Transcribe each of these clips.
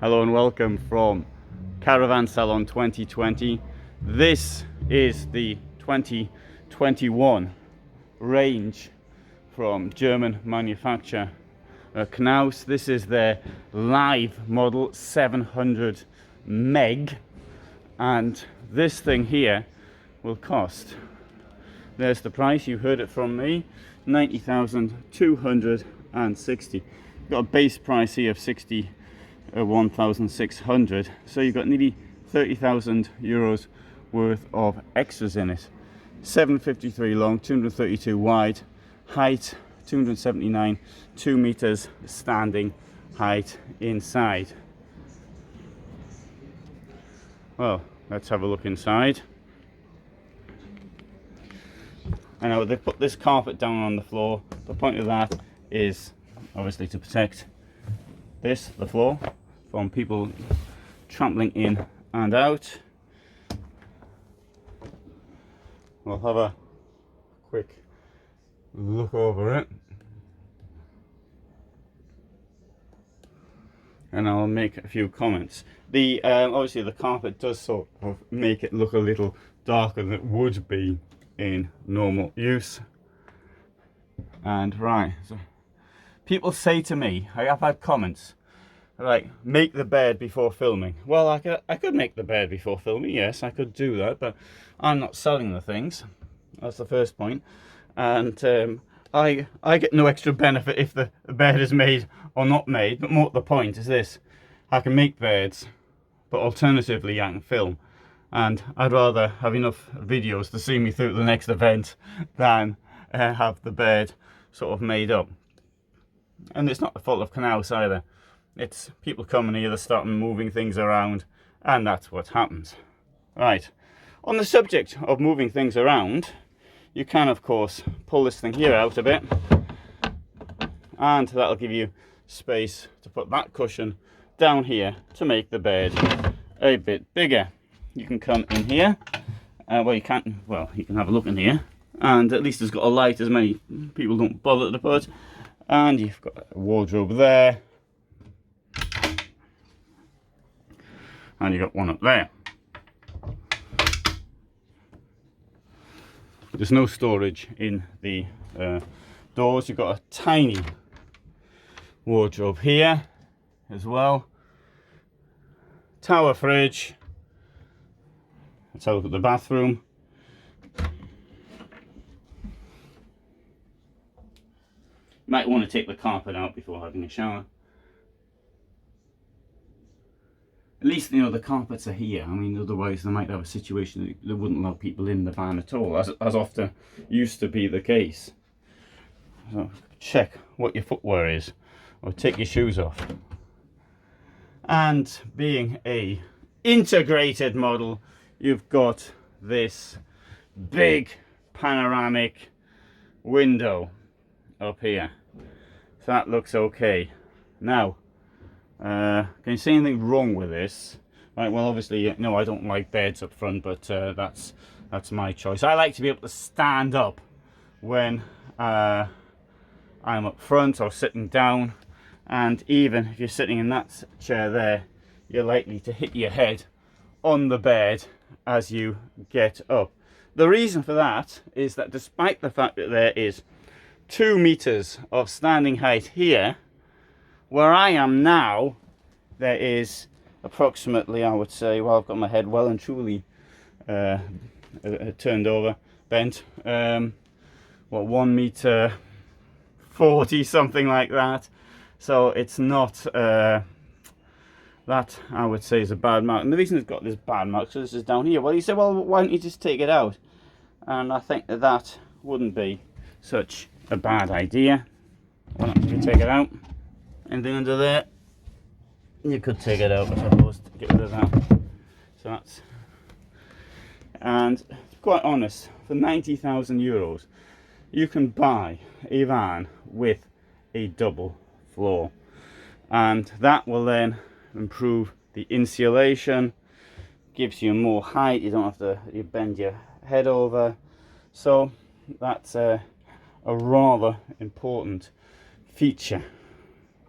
Hello and welcome from Caravan Salon 2020. This is the 2021 range from German manufacturer Knaus. This is their live model 700 meg, and this thing here will cost, there's the price, you heard it from me, 90,260. Got a base price here of 1,600, so you've got nearly 30,000 euros worth of extras in it. 753 long, 232 wide, height 279, 2 meters standing height inside. Well, let's have a look inside. I know they put this carpet down on the floor. The point of that is obviously to protect the floor, from people trampling in and out. We'll have a quick look over it and I'll make a few comments. The obviously the carpet does sort of make it look a little darker than it would be in normal use. And right, so people say to me, I have had comments like, make the bed before filming. Well, I could make the bed before filming, yes, I could do that, but I'm not selling the things. That's the first point. And I get no extra benefit if the bed is made or not made, but more the point is this: I can make beds, but alternatively I can film. And I'd rather have enough videos to see me through the next event than have the bed sort of made up. And it's not the fault of Knaus either. It's people coming here, they start moving things around, and that's what happens. Right, on the subject of moving things around, you can of course pull this thing here out a bit, and that'll give you space to put that cushion down here to make the bed a bit bigger. You can come in here, you can have a look in here, and at least it's got a light, as many people don't bother to put, and you've got a wardrobe there, and you got one up there. There's no storage in the doors. You've got a tiny wardrobe here as well. Tower fridge. Let's have a look at the bathroom. Might want to take the carpet out before having a shower. At least, you know, the carpets are here. I mean, otherwise they might have a situation that they wouldn't allow people in the van at all, as often used to be the case. So check what your footwear is, or take your shoes off. And being a integrated model, you've got this big panoramic window up here. So that looks okay. Now, can you see anything wrong with this? Right, well, obviously, no, I don't like beds up front, but that's my choice. I like to be able to stand up when I'm up front or sitting down, and even if you're sitting in that chair there, you're likely to hit your head on the bed as you get up. The reason for that is that despite the fact that there is 2 meters of standing height here, where I am now, there is approximately, I would say, well, I've got my head well and truly turned over, bent, 1 meter 40, something like that. So it's not that, I would say, is a bad mark. And the reason it's got this bad mark, so this is down here. Well, you say, well, why don't you just take it out? And I think that wouldn't be such a bad idea. Why don't you take it out? Anything under there, you could take it out, I suppose, to get rid of that. So that's, and to be quite honest, for 90,000 euros, you can buy a van with a double floor, and that will then improve the insulation, gives you more height, you don't have to bend your head over. So that's a rather important feature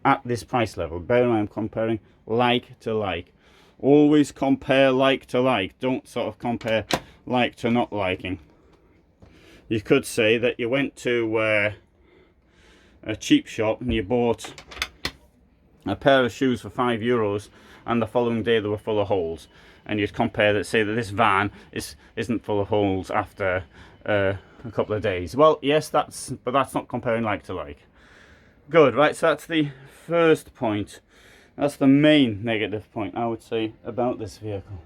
at this price level. Bear in mind, I'm comparing like to like. Always compare like to like. Don't sort of compare like to not liking. You could say that you went to a cheap shop and you bought a pair of shoes for €5 and the following day they were full of holes, and you'd compare that, say that this van isn't full of holes after a couple of days. Well, yes, but that's not comparing like to like. Good, right, so that's the first point. That's the main negative point, I would say, about this vehicle.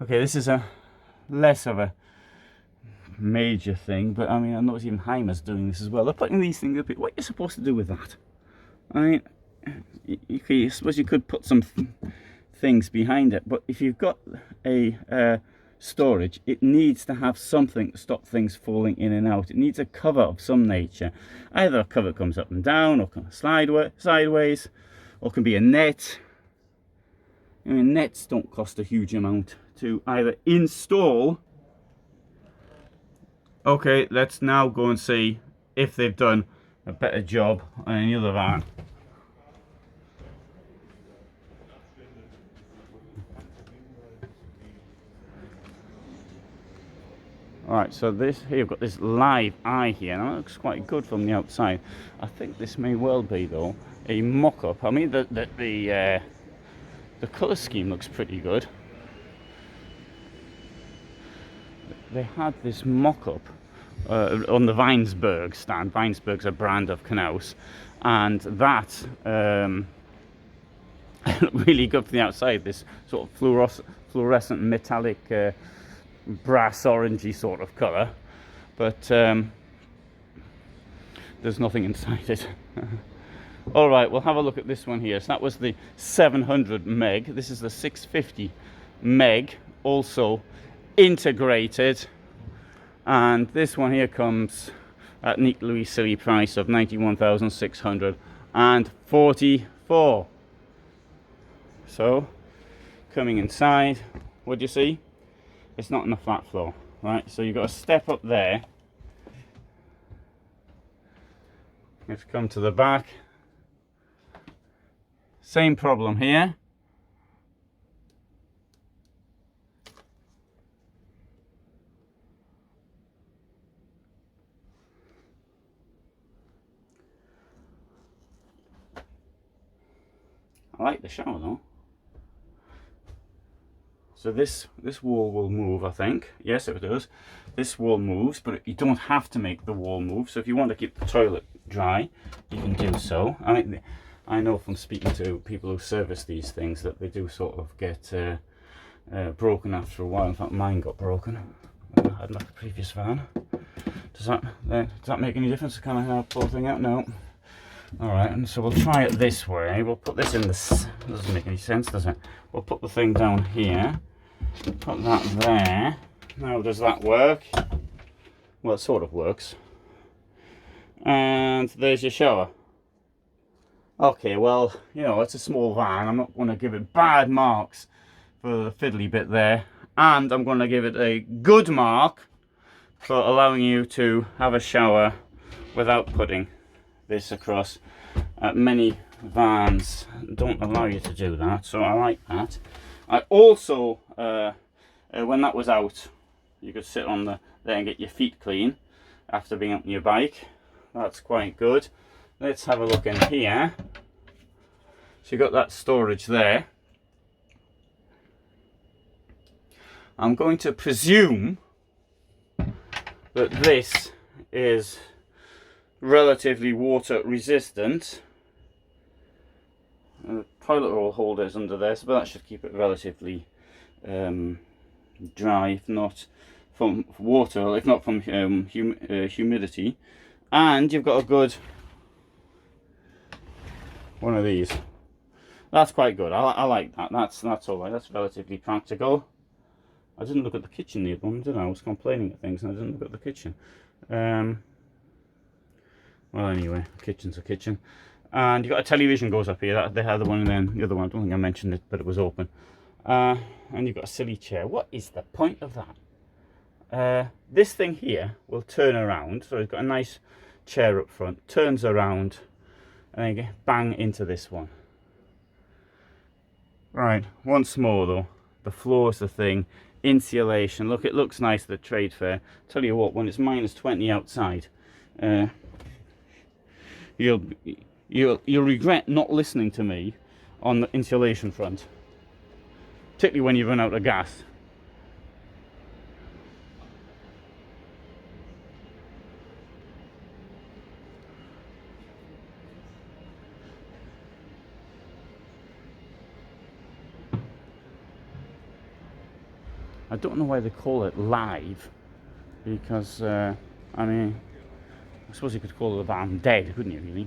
Okay, this is a less of a major thing, but I mean, I notice even Hymer's doing this as well. They're putting these things up. What are you supposed to do with that? I mean, I suppose you could put some things behind it, but if you've got a storage, it needs to have something to stop things falling in and out. It needs a cover of some nature. Either a cover comes up and down, or can slide sideways, or can be a net. I mean, nets don't cost a huge amount to either install. Okay, let's now go and see if they've done a better job on any other van. Alright, so this here, you've got this live eye here. Now, it looks quite good from the outside. I think this may well be, though, a mock-up. I mean, the colour scheme looks pretty good. They had this mock-up on the Weinsberg stand. Weinsberg's a brand of Knaus, and that really good from the outside. This sort of fluorescent metallic brass orangey sort of colour, but there's nothing inside it. All right, we'll have a look at this one here. So that was the 700 meg. This is the 650 meg, also integrated, and this one here comes at neatly silly price of 91,644. So coming inside, what do you see? It's not on the flat floor, right? So you've got to step up there. Let's come to the back. Same problem here. I like the shower though. So this wall will move, I think. Yes, it does. This wall moves, but you don't have to make the wall move. So if you want to keep the toilet dry, you can do so. I mean, I know from speaking to people who service these things that they do sort of get broken after a while. In fact, mine got broken. I had my previous van. Does that make any difference? Can I help pull the thing out? No. Alright, and so we'll try it this way. We'll put this in this. Doesn't make any sense, does it? We'll put the thing down here. Put that there. Now, does that work? Well, it sort of works. And there's your shower. Okay, well, you know, it's a small van. I'm not going to give it bad marks for the fiddly bit there. And I'm going to give it a good mark for allowing you to have a shower without putting this across. Many vans don't allow you to do that, so I like that. I also, when that was out, you could sit on there and get your feet clean after being up on your bike. That's quite good. Let's have a look in here. So you've got that storage there. I'm going to presume that this is relatively water resistant. Toilet roll holders under there, so that should keep it relatively dry, if not from water, if not from humidity. And you've got a good one of these. That's quite good. I like that. That's all right. That's relatively practical. I didn't look at the kitchen the other one, did I? I was complaining at things and I didn't look at the kitchen. Well, anyway, kitchen's a kitchen. And you've got a television goes up here. That, they had the one, and then the other one, I don't think I mentioned it, but it was open. And you've got a silly chair. What is the point of that? This thing here will turn around. So it's got a nice chair up front, turns around, and then you bang into this one. Right, once more though, the floor's the thing. Insulation, look, it looks nice at the trade fair. Tell you what, when it's -20 outside, you'll regret not listening to me on the insulation front, particularly when you run out of gas. I don't know why they call it live, because I mean, I suppose you could call the van dead, couldn't you, really?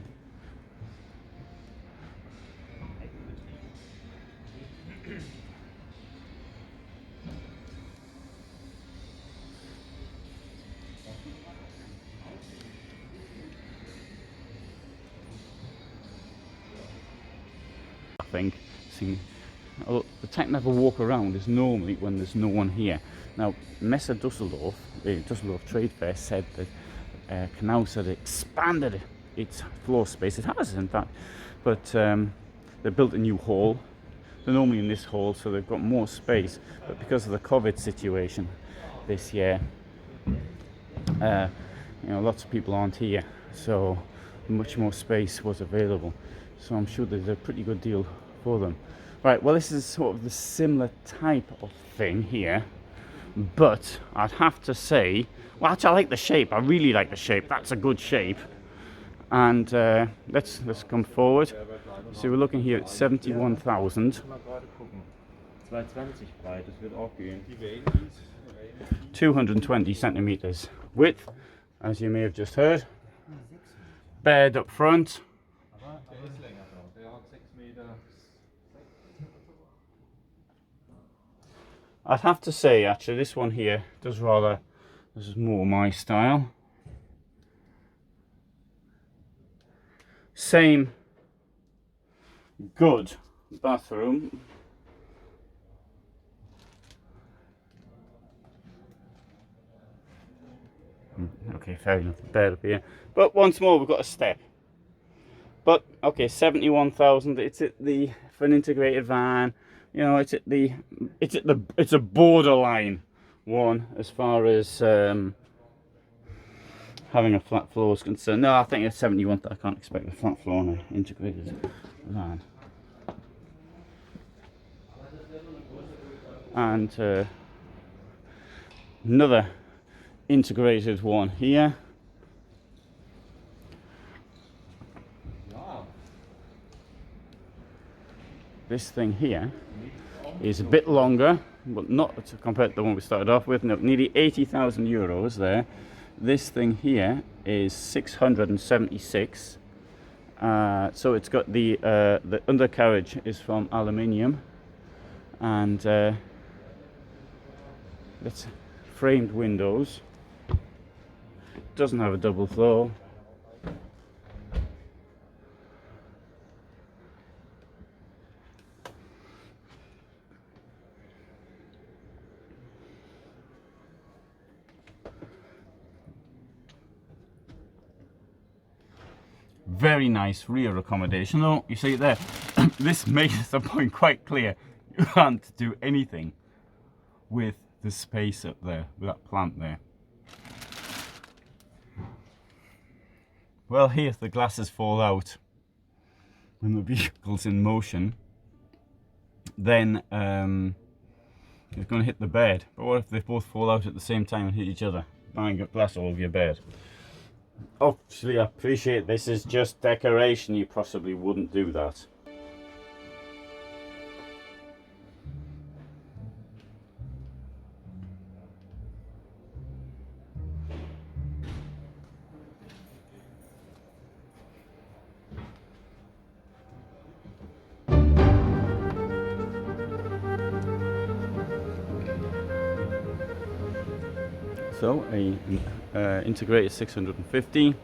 I think. The time to have a walk around is normally when there's no one here. Now, Messe Dusseldorf, the Dusseldorf Trade Fair, said that Knaus had expanded its floor space. It has, in fact, but they built a new hall. They're normally in this hall, so they've got more space. But because of the COVID situation this year, you know, lots of people aren't here, so much more space was available. So I'm sure they did a pretty good deal for them. Right, well, this is sort of the similar type of thing here, but I'd have to say, well, actually I like the shape. I really like the shape. That's a good shape. And let's come forward. So we're looking here at 71,000. 220 centimeters width, as you may have just heard. Bed up front. I'd have to say, actually, this one here does rather, this is more my style. Same good bathroom. Okay, fair enough, bed up here. But once more, we've got a step. But, okay, 71,000, it's at the, for an integrated van. You know, it's a borderline one as far as having a flat floor is concerned. No, I think it's 71. I can't expect a flat floor on an integrated van. And another integrated one here. This thing here is a bit longer, but not compared to the one we started off with. No, nearly 80,000 euros there. This thing here is 676. So it's got the undercarriage is from aluminium, and it's framed windows. Doesn't have a double floor. Very nice rear accommodation. Oh, you see it there. This makes the point quite clear. You can't do anything with the space up there, with that plant there. Well, here the glasses fall out when the vehicle's in motion. Then it's going to hit the bed. But what if they both fall out at the same time and hit each other? Bang, got glass all over your bed. Obviously, I appreciate this is just decoration. You possibly wouldn't do that. So a integrated 650.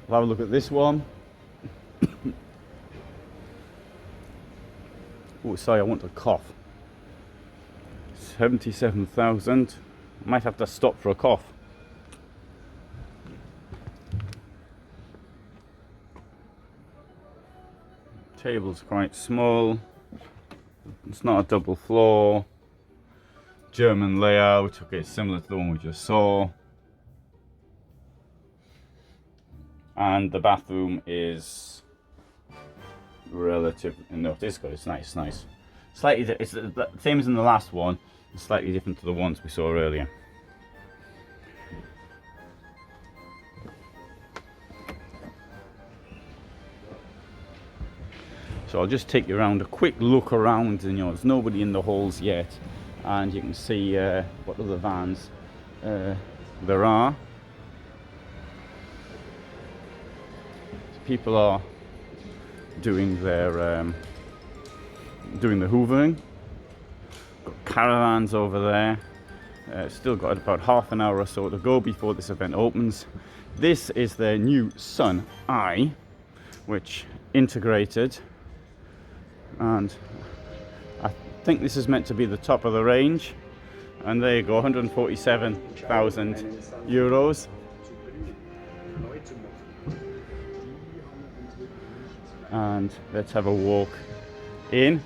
We'll have a look at this one. Oh, sorry, I want to cough. 77,000. Might have to stop for a cough. Table's quite small. It's not a double floor. German layout. Okay, similar to the one we just saw. And the bathroom is relative. No, it is good. It's nice, nice. Slightly, it's the same as in the last one. It's slightly different to the ones we saw earlier. So I'll just take you around, a quick look around, and there's nobody in the halls yet, and you can see what other vans there are. People are doing their doing the hoovering. Got caravans over there. Still got about half an hour or so to go before this event opens. This is their new Sun I, which integrated, and I think this is meant to be the top of the range. And there you go, 147,000 euros. And let's have a walk in.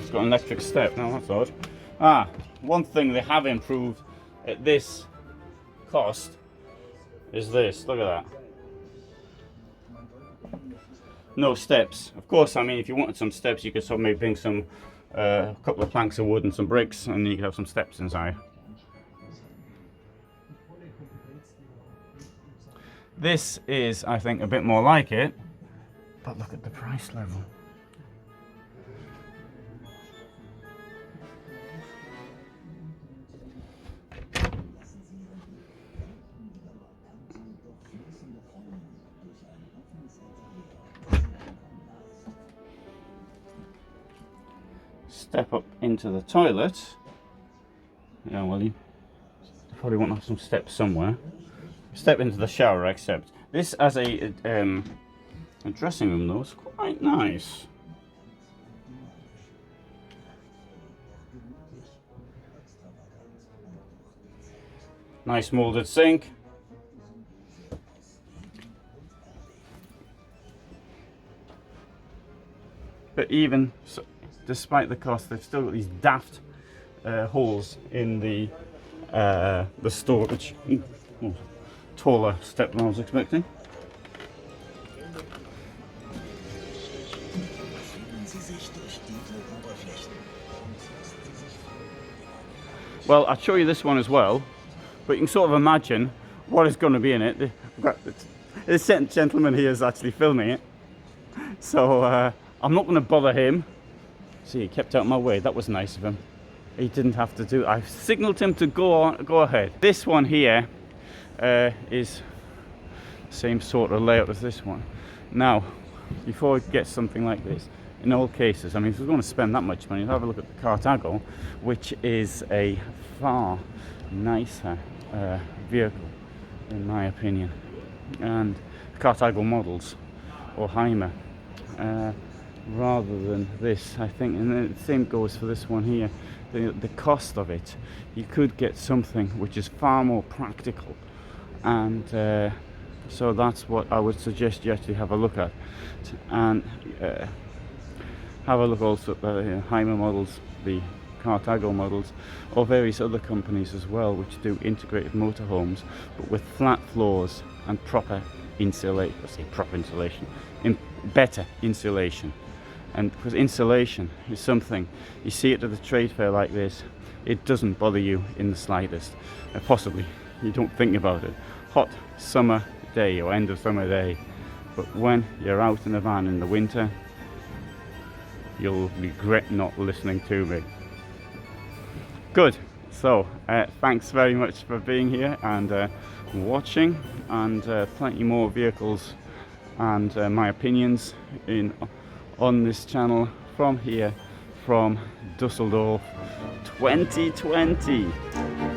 It's got an electric step now, that's odd. One thing they have improved at this cost is this. Look at that. No steps. Of course, I mean, if you wanted some steps, you could sort of maybe bring some a couple of planks of wood and some bricks, and you could have some steps inside. This is, I think, a bit more like it, but look at the price level. Step up into the toilet. Yeah, well, you probably want to have some steps somewhere. Step into the shower, except this as a dressing room though is quite nice. Nice molded sink. But even so, despite the cost, they've still got these daft holes in the storage. Oh, taller step than I was expecting. Well, I'll show you this one as well, but you can sort of imagine what is going to be in it. This gentleman here is actually filming it, so I'm not going to bother him. See, he kept out of my way. That was nice of him. He didn't have to do. I signaled him to go ahead. This one here is the same sort of layout as this one. Now, before we get something like this, in all cases, I mean, if we're going to spend that much money, have a look at the Carthago, which is a far nicer vehicle, in my opinion. And Carthago models, or Hymer, rather than this, I think. And the same goes for this one here. The cost of it, you could get something which is far more practical, and so that's what I would suggest you actually have a look at, and have a look also at the Hymer models, the Carthago models, or various other companies as well which do integrated motorhomes but with flat floors and proper insulation. I say proper insulation, better insulation. And because insulation is something, you see it at a trade fair like this, it doesn't bother you in the slightest. Possibly you don't think about it. Hot summer day or end of summer day, but when you're out in a van in the winter, you'll regret not listening to me. Good. So thanks very much for being here and watching, and plenty more vehicles and my opinions on this channel from here from Dusseldorf 2020.